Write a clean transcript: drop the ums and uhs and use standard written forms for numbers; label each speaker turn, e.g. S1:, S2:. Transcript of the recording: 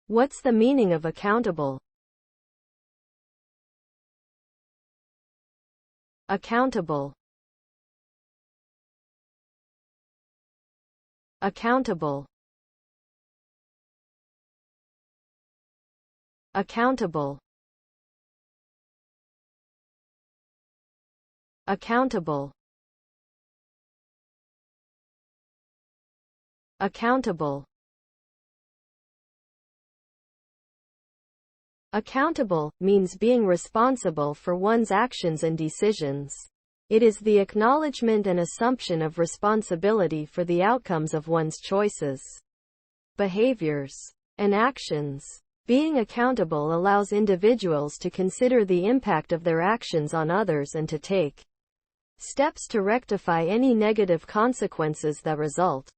S1: What's the meaning of accountable? Accountable. Accountable. Accountable. Accountable. Accountable. Accountable means being responsible for one's actions and decisions. It is the acknowledgement and assumption of responsibility for the outcomes of one's choices, behaviors, and actions. Being accountable allows individuals to consider the impact of their actions on others and to take steps to rectify any negative consequences that result.